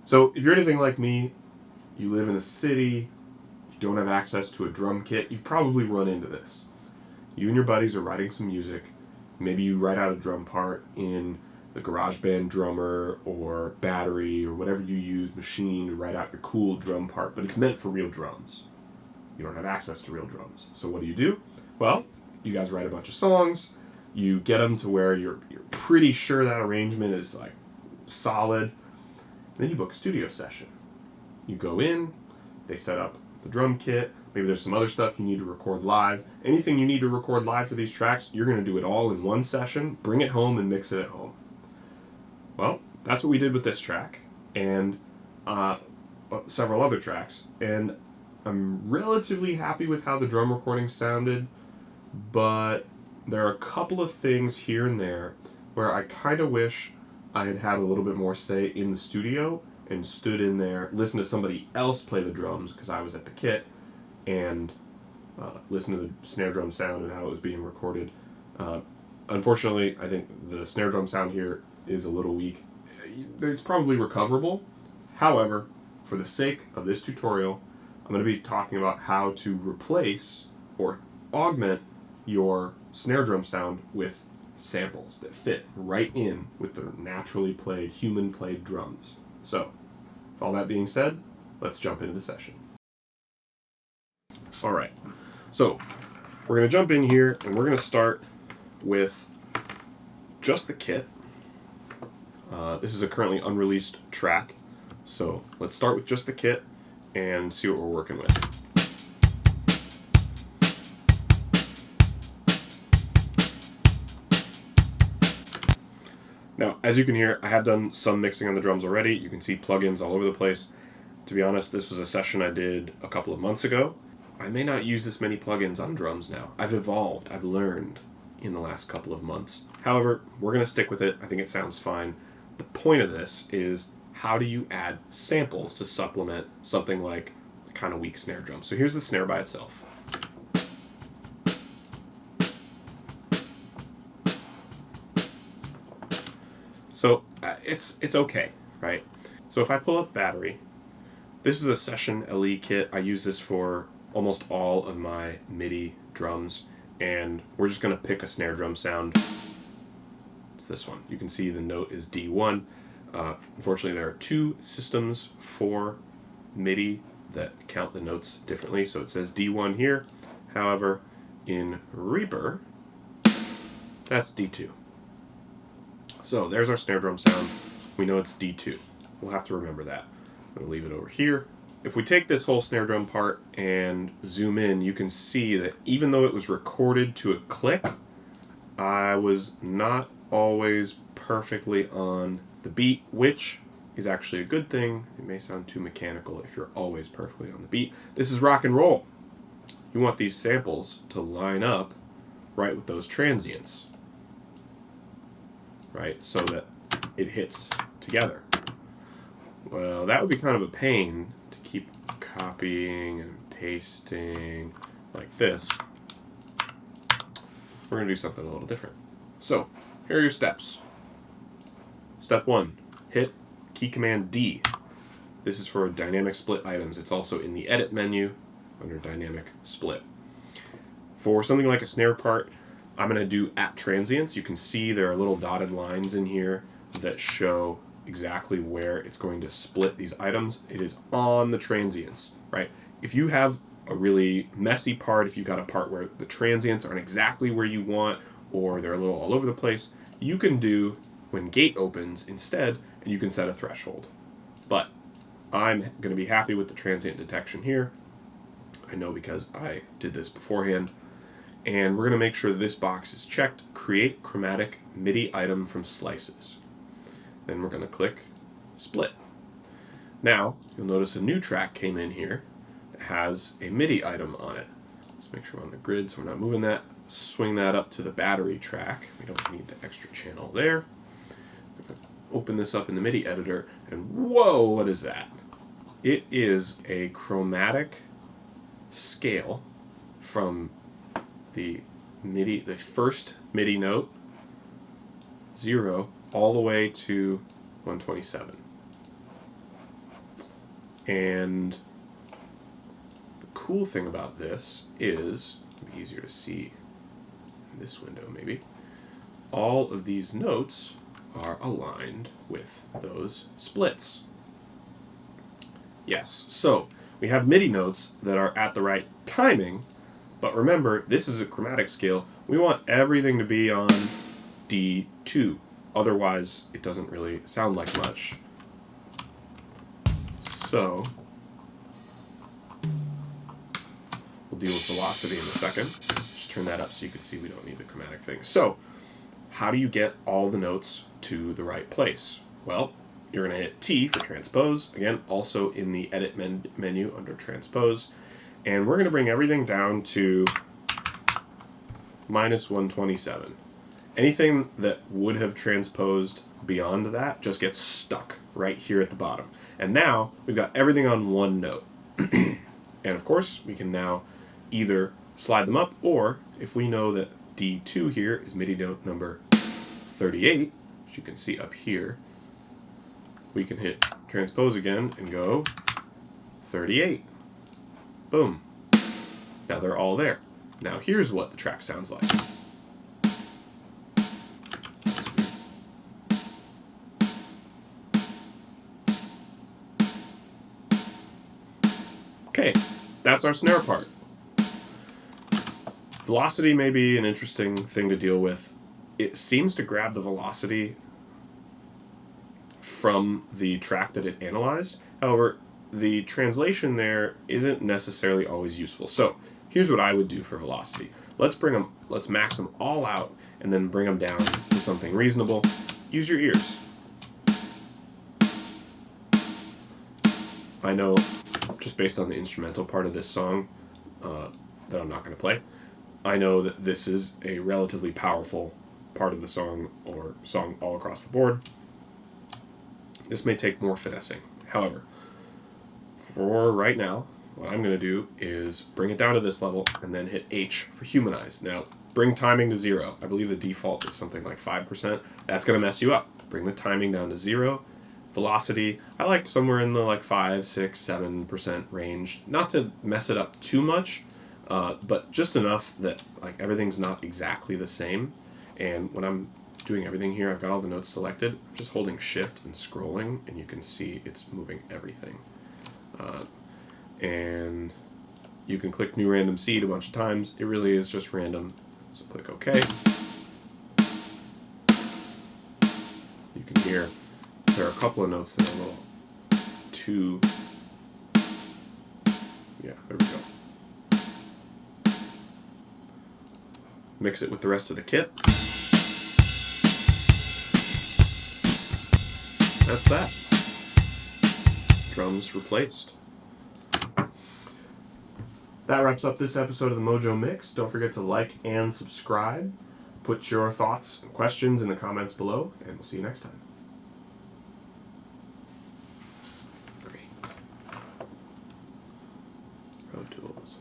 So if you're anything like me, you live in a city, you don't have access to a drum kit, you've probably run into this. You and your buddies are writing some music. Maybe you write out a drum part in the GarageBand drummer or Battery or whatever you use, machine, to write out your cool drum part, but it's meant for real drums. You don't have access to real drums. So what do? Well, you guys write a bunch of songs, you get them to where you're pretty sure that arrangement is like solid, then you book a studio session. You go in, they set up the drum kit, maybe there's some other stuff you need to record live. Anything you need to record live for these tracks, you're going to do it all in one session, bring it home and mix it at home. Well, that's what we did with this track, and several other tracks, and I'm relatively happy with how the drum recording sounded, but there are a couple of things here and there where I kind of wish I had had a little bit more say in the studio and stood in there, listened to somebody else play the drums because I was at the kit, and listened to the snare drum sound and how it was being recorded. Unfortunately, I think the snare drum sound here is a little weak. It's probably recoverable. However, for the sake of this tutorial, I'm going to be talking about how to replace or augment your snare drum sound with samples that fit right in with the naturally played, human played drums. So, with all that being said, let's jump into the session. Alright, so we're going to jump in here and we're going to start with just the kit. This is a currently unreleased track, so let's start with just the kit and see what we're working with. Now, as you can hear, I have done some mixing on the drums already. You can see plugins all over the place. To be honest, this was a session I did a couple of months ago. I may not use this many plugins on drums now. I've evolved, I've learned in the last couple of months. However, we're going to stick with it. I think it sounds fine. The point of this is, how do you add samples to supplement something like a kind of weak snare drum? So here's the snare by itself. So it's okay, right? So if I pull up Battery, this is a session LE kit. I use this for almost all of my MIDI drums, and we're just going to pick a snare drum sound. It's this one. You can see the note is D1. Unfortunately, there are two systems for MIDI that count the notes differently, so it says D1 here. However, in Reaper, that's D2. So there's our snare drum sound. We know it's D2. We'll have to remember that. I'm going to leave it over here. If we take this whole snare drum part and zoom in, you can see that even though it was recorded to a click, I was not always perfectly on the beat, which is actually a good thing. It may sound too mechanical if you're always perfectly on the beat. This is rock and roll. You want these samples to line up right with those transients, right? So that it hits together. Well, that would be kind of a pain to keep copying and pasting like this. We're going to do something a little different. So, here are your steps. Step 1, hit key command D. This is for dynamic split items. It's also in the edit menu under dynamic split. For something like a snare part, I'm going to do at transients. You can see there are little dotted lines in here that show exactly where it's going to split these items. It is on the transients, right? If you have a really messy part, if you've got a part where the transients aren't exactly where you want, or they're a little all over the place, you can do when gate opens instead, and you can set a threshold. But I'm going to be happy with the transient detection here. I know because I did this beforehand. And we're going to make sure that this box is checked, create chromatic MIDI item from slices. Then we're going to click split. Now, you'll notice a new track came in here that has a MIDI item on it. Let's make sure we're on the grid so we're not moving that. Swing that up to the Battery track. We don't need the extra channel there. Open this up in the MIDI editor, and whoa, what is that? It is a chromatic scale from the MIDI, the first MIDI note, 0, all the way to 127. And the cool thing about this is, it'll be easier to see in this window maybe, all of these notes are aligned with those splits. Yes, so we have MIDI notes that are at the right timing, but remember, this is a chromatic scale. We want everything to be on D2, otherwise it doesn't really sound like much. So we'll deal with velocity in a second. Just turn that up so you can see we don't need the chromatic thing. So how do you get all the notes to the right place? Well, you're going to hit T for transpose, again, also in the edit menu under transpose, and we're going to bring everything down to -127. Anything that would have transposed beyond that just gets stuck right here at the bottom. And now we've got everything on one note. And of course, we can now either slide them up, or if we know that D2 here is MIDI note number 38, which you can see up here, we can hit transpose again and go 38. Boom. Now they're all there. Now here's what the track sounds like. Okay, that's our snare part. Velocity may be an interesting thing to deal with. It seems to grab the velocity from the track that it analyzed. However, the translation there isn't necessarily always useful. So here's what I would do for velocity. Let's max them all out and then bring them down to something reasonable. Use your ears. I know, just based on the instrumental part of this song that I'm not going to play, I know that this is a relatively powerful part of the song, or song all across the board. This may take more finessing. However, for right now, what I'm going to do is bring it down to this level and then hit H for humanize. Now, bring timing to 0. I believe the default is something like 5%. That's going to mess you up. Bring the timing down to 0. Velocity, I like somewhere in the like 5, 6, 7% range. Not to mess it up too much, but just enough that like everything's not exactly the same. And when I'm doing everything here, I've got all the notes selected. I'm just holding shift and scrolling, and you can see it's moving everything. And you can click new random seed a bunch of times. It really is just random. So click OK. You can hear there are a couple of notes that are a little too... Yeah, there we go. Mix it with the rest of the kit. That's that. Drums replaced. That wraps up this episode of the Mojo Mix. Don't forget to like and subscribe. Put your thoughts and questions in the comments below, and we'll see you next time. Great. Pro Tools.